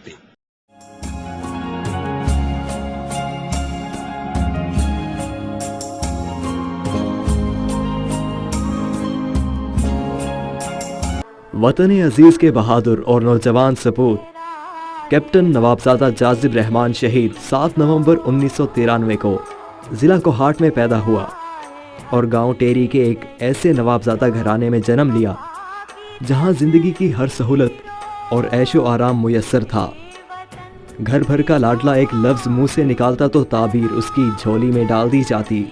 पे। वतन अजीज के बहादुर और नौजवान सपूत कैप्टन नवाबजादा जाजिब रहमान शहीद 7 नवंबर 1993 को ज़िला कोहाट में पैदा हुआ और गांव टेरी के एक ऐसे नवाबजादा घराने में जन्म लिया जहां ज़िंदगी की हर सहूलत और ऐशो आराम मुयस्सर था। घर भर का लाडला एक लफ्ज़ मुंह से निकालता तो ताबीर उसकी झोली में डाल दी जाती।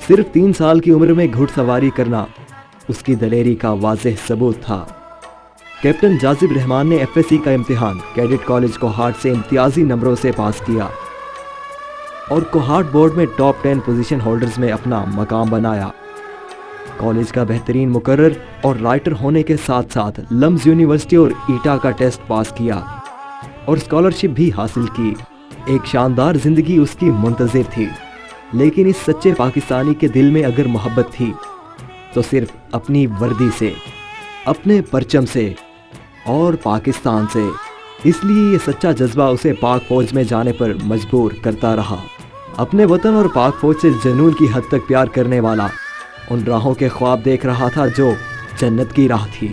सिर्फ 3 साल की उम्र में घुड़सवारी करना उसकी दलेरी का वाज़ेह सबूत था। कैप्टन जाजिब रहमान ने एफएससी का इम्तिहान कैडेट कॉलेज कोहाट से इम्तियाजी नंबरों से पास किया और कोहाट बोर्ड में टॉप 10 पोजीशन होल्डर्स में अपना मकाम बनाया। कॉलेज का बेहतरीन मुकर्रर और राइटर होने के साथ साथ लम्स यूनिवर्सिटी और ईटा का टेस्ट पास किया और स्कॉलरशिप भी हासिल की। एक शानदार जिंदगी उसकी मुंतज़िर थी, लेकिन इस सच्चे पाकिस्तानी के दिल में अगर मोहब्बत थी तो सिर्फ अपनी वर्दी से, अपने परचम से और पाकिस्तान से। इसलिए ये सच्चा जज्बा उसे पाक फौज में जाने पर मजबूर करता रहा। अपने वतन और पाक फौज से जुनून की हद तक प्यार करने वाला उन राहों के ख्वाब देख रहा था जो जन्नत की राह थी,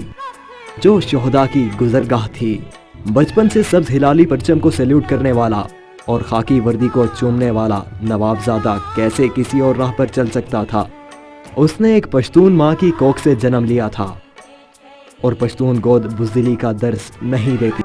जो शोहदा की गुजरगाह थी। बचपन से सब्ज हिलाली परचम को सैल्यूट करने वाला और खाकी वर्दी को चूमने वाला नवाबजादा कैसे किसी और राह पर चल सकता था। उसने एक पश्तून माँ की कोख से जन्म लिया था और पश्तून गोद बुज़दिली का दर्स नहीं देती।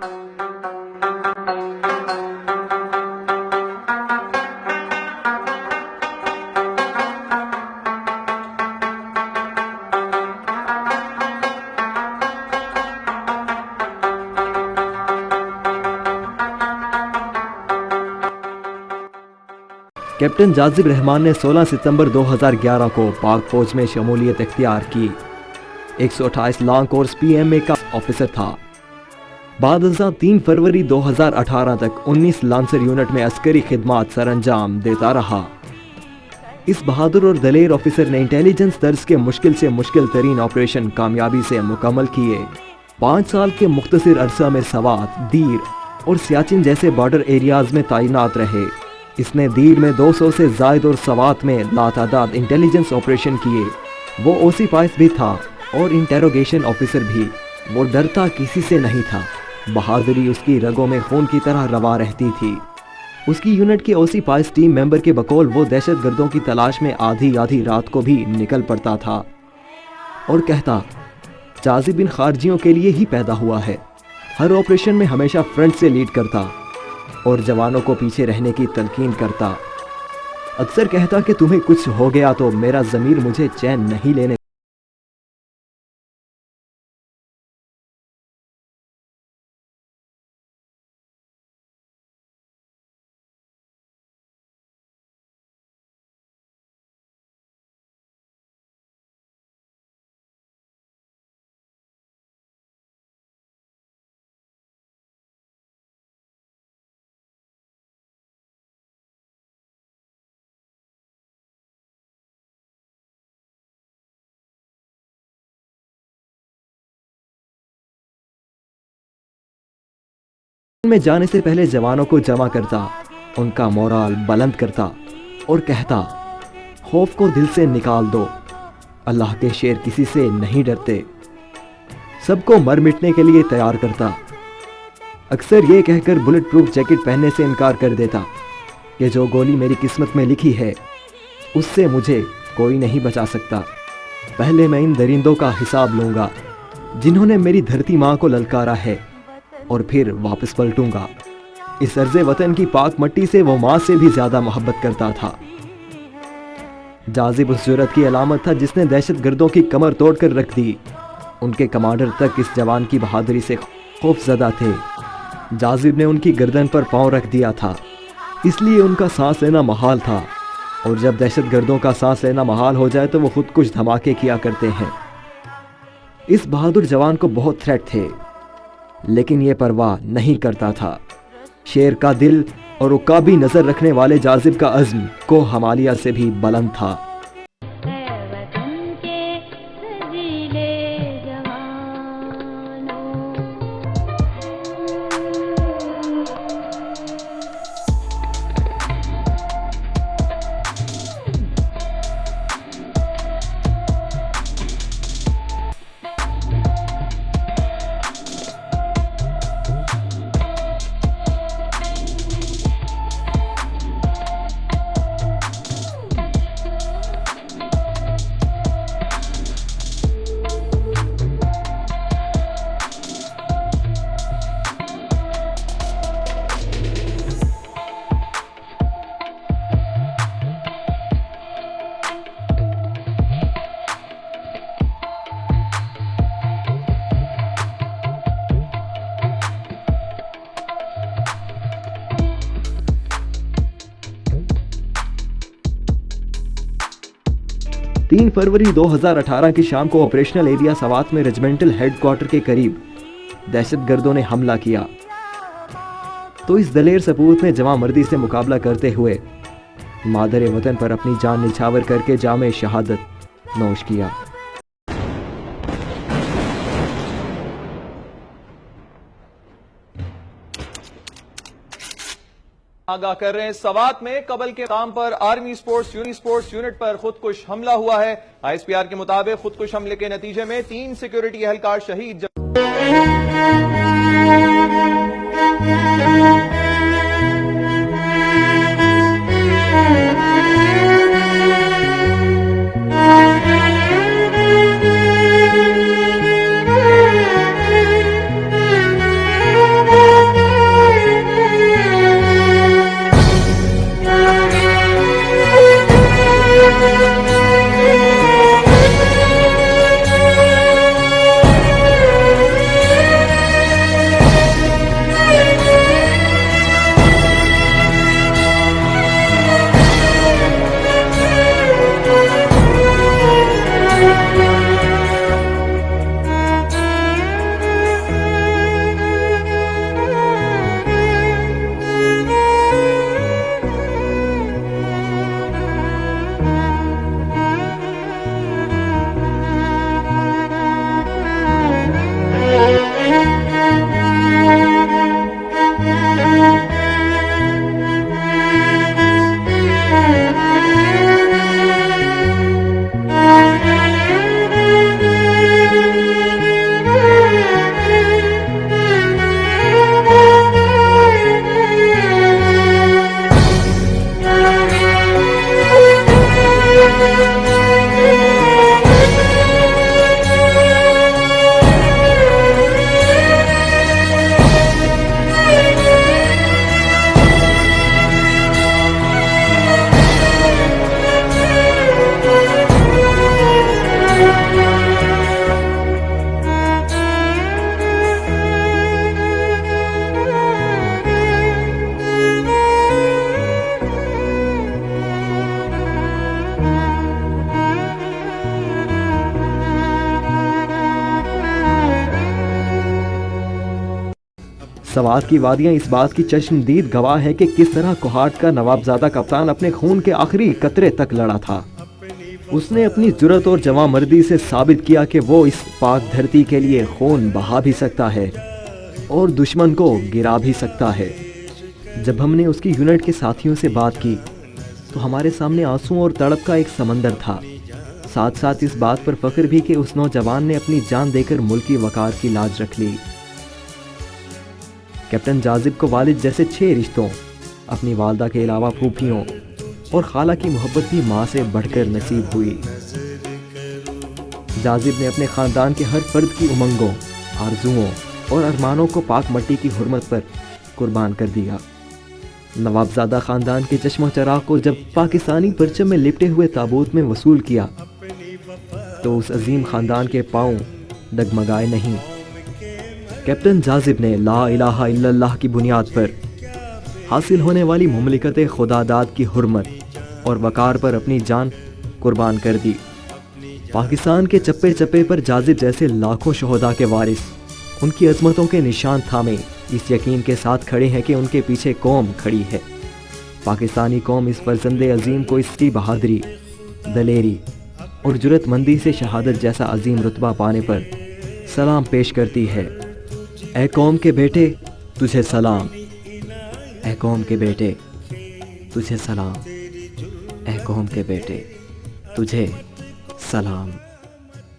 कैप्टन जाजिब रहमान ने 16 सितंबर 2011 को पाक फौज में शमूलियत इख्तियार की। 128 लॉन्ग कोर्स पीएमए का ऑफिसर था। बाद 3 फरवरी 2018 तक 19 लांसर यूनिट में अस्करी खिदमात सरअंजाम देता रहा। इस बहादुर और दलेर ऑफिसर ने इंटेलिजेंस दर्ज के मुश्किल से मुश्किल तरीन ऑपरेशन कामयाबी से मुकम्मल किए। 5 साल के मुख्तसर अरसा में सवात, दीर और सियाचिन जैसे बॉर्डर एरियाज में तैनात रहे। इसने दीर में 200 से जायद और सवात में लातादाद इंटेलिजेंस ऑपरेशन किए। वो ओसी पाइस भी था और इंटेरोगेशन ऑफिसर भी। वो डरता किसी से नहीं था। बहादुरी उसकी रगों में खून की तरह रवा रहती थी। उसकी यूनिट के ओसी पाइस टीम मेंबर के बकौल वो दहशतगर्दों की तलाश में आधी आधी रात को भी निकल पड़ता था और कहता, जाजिब इन खारजियों के लिए ही पैदा हुआ है। हर ऑपरेशन में हमेशा फ्रंट से लीड करता और जवानों को पीछे रहने की तलकीन करता। अक्सर कहता कि तुम्हें कुछ हो गया तो मेरा ज़मीर मुझे चैन नहीं लेने। में जाने से पहले जवानों को जमा करता, उनका मोराल बुलंद करता और कहता, खौफ को दिल से निकाल दो, अल्लाह के शेर किसी से नहीं डरते। सबको मर मिटने के लिए तैयार करता। अक्सर ये कहकर बुलेट प्रूफ जैकेट पहनने से इनकार कर देता कि जो गोली मेरी किस्मत में लिखी है उससे मुझे कोई नहीं बचा सकता। पहले मैं इन दरिंदों का हिसाब लूँगा जिन्होंने मेरी धरती माँ को ललकारा है और फिर वापस पलटूंगा। इस अर्ज़े वतन की पाक मट्टी से वो माँ से भी ज्यादा मोहब्बत करता था। जाजिब उस जुर्रत की अलामत था जिसने दहशतगर्दों की कमर तोड़कर रख दी। उनके कमांडर तक इस जवान की बहादुरी से खौफजदा थे। जाजिब ने उनकी गर्दन पर पांव रख दिया था, इसलिए उनका सांस लेना महाल था। और जब दहशतगर्दों का सांस लेना महाल हो जाए तो वो खुद कुछ धमाके किया करते हैं। इस बहादुर जवान को बहुत थ्रेट थे, लेकिन ये परवाह नहीं करता था। शेर का दिल और उकाबी नजर रखने वाले जाजिब का अज़्म को हिमालय से भी बुलंद था। 3 फरवरी 2018 की शाम को ऑपरेशनल एरिया सवात में रेजिमेंटल हेडक्वार्टर के करीब दहशतगर्दों ने हमला किया तो इस दलेर सपूत ने जवां-मर्दी से मुकाबला करते हुए मादर वतन पर अपनी जान निछावर करके जामे शहादत नोश किया। आगाह कर रहे हैं, सवात में कबल के काम पर आर्मी स्पोर्ट्स यूनिट पर खुदकुश हमला हुआ है। आईएसपीआर के मुताबिक खुदकुश हमले के नतीजे में 3 सिक्योरिटी एहलकार शहीद। सवात की वादियां इस बात की चश्मदीद गवाह है कि किस तरह कोहाट का नवाबजादा कप्तान अपने खून के आखिरी कतरे तक लड़ा था। उसने अपनी जुर्रत और जवांमर्दी से साबित किया कि वो इस पाक धरती के लिए खून बहा भी सकता है और दुश्मन को गिरा भी सकता है। जब हमने उसकी यूनिट के साथियों से बात की तो हमारे सामने आंसू और तड़प का एक समंदर था, साथ साथ इस बात पर फख्र भी कि उस नौजवान ने अपनी जान देकर मुल्क की वकार की लाज रख ली। कैप्टन जाजिब को वालिद जैसे 6 रिश्तों, अपनी वालदा के अलावा फूफियों और खाला की मोहब्बत भी माँ से बढ़कर नसीब हुई। जाजिब ने अपने ख़ानदान के हर फर्द की उमंगों, आरजुओं और अरमानों को पाक मट्टी की हुर्मत पर कुर्बान कर दिया। नवाबजादा ख़ानदान के चश्मो चराग को जब पाकिस्तानी परचम में लिपटे हुए ताबूत में वसूल किया तो उस अजीम ख़ानदान के पाँव डगमगाए नहीं। कैप्टन जाजिब ने ला इलाहा इल्लल्लाह की बुनियाद पर हासिल होने वाली मुमलिकत खुदादाद की हुर्मत और वकार पर अपनी जान कुर्बान कर दी। पाकिस्तान के चप्पे चप्पे पर जाजिब जैसे लाखों शहोदा के वारिस उनकी अजमतों के निशान थामे इस यकीन के साथ खड़े हैं कि उनके पीछे कौम खड़ी है। पाकिस्तानी कौम इस फर्जंदे अजीम को इसकी बहादुरी, दलेरी और जुर्रतमंदी से शहादत जैसा अजीम रुतबा पाने पर सलाम पेश करती है। ऐ कौम के बेटे तुझे सलाम, ऐ कौम के बेटे तुझे सलाम, ऐ कौम के बेटे तुझे सलाम।